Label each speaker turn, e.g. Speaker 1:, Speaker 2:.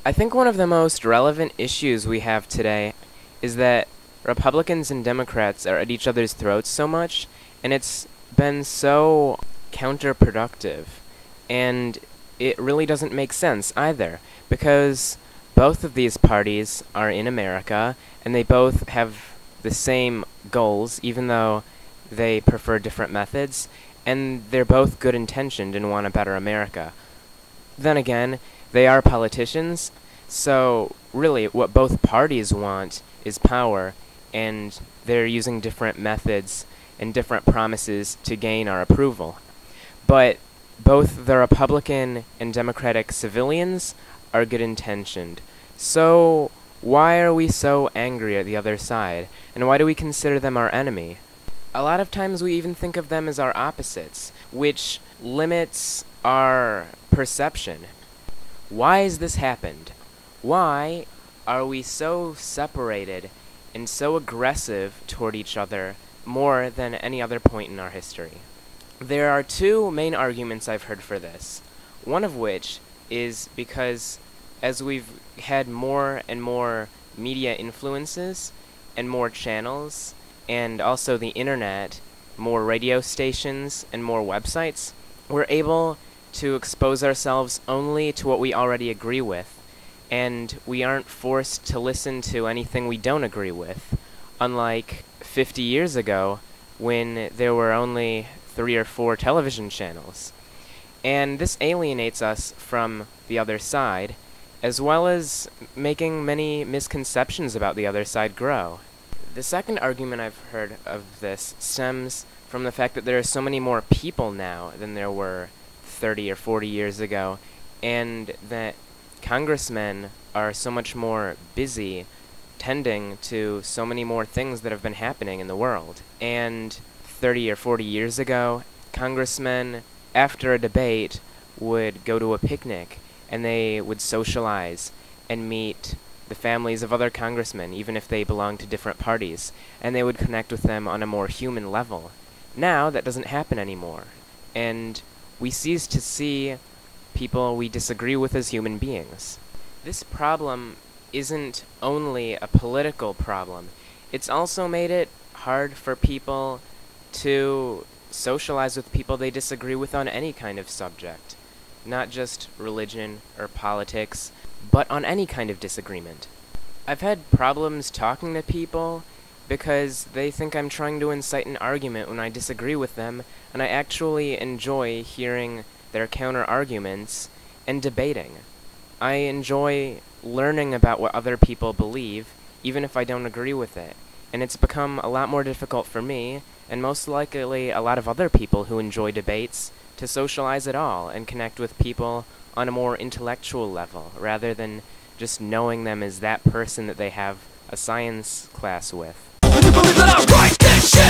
Speaker 1: I think one of the most relevant issues we have today is that Republicans and Democrats are at each other's throats so much, and it's been so counterproductive. And it really doesn't make sense either, because both of these parties are in America, and they both have the same goals, even though they prefer different methods, and they're both good intentioned and want a better America. Then again, they are politicians, so really what both parties want is power, and they're using different methods and different promises to gain our approval. But both the Republican and Democratic civilians are good intentioned. So why are we so angry at the other side, and why do we consider them our enemy? A lot of times we even think of them as our opposites, which limits our perception. Why has this happened? Why are we so separated and so aggressive toward each other more than any other point in our history? There are two main arguments I've heard for this. One of which is because as we've had more and more media influences and more channels, and also the internet, more radio stations and more websites, we're able to expose ourselves only to what we already agree with, and we aren't forced to listen to anything we don't agree with, unlike 50 years ago when there were only 3 or 4 television channels. And this alienates us from the other side, as well as making many misconceptions about the other side grow. The second argument I've heard of this stems from the fact that there are so many more people now than there were 30 or 40 years ago, and that congressmen are so much more busy tending to so many more things that have been happening in the world. And 30 or 40 years ago, congressmen, after a debate, would go to a picnic, and they would socialize and meet the families of other congressmen, even if they belonged to different parties, and they would connect with them on a more human level. Now, that doesn't happen anymore, and we cease to see people we disagree with as human beings. This problem isn't only a political problem, it's also made it hard for people to socialize with people they disagree with on any kind of subject, not just religion or politics, but on any kind of disagreement. I've had problems talking to people because they think I'm trying to incite an argument when I disagree with them, and I actually enjoy hearing their counter-arguments and debating. I enjoy learning about what other people believe, even if I don't agree with it, and it's become a lot more difficult for me, and most likely a lot of other people who enjoy debates, to socialize at all and connect with people on a more intellectual level, rather than just knowing them as that person that they have a science class with.
Speaker 2: Would you believe that I write this shit?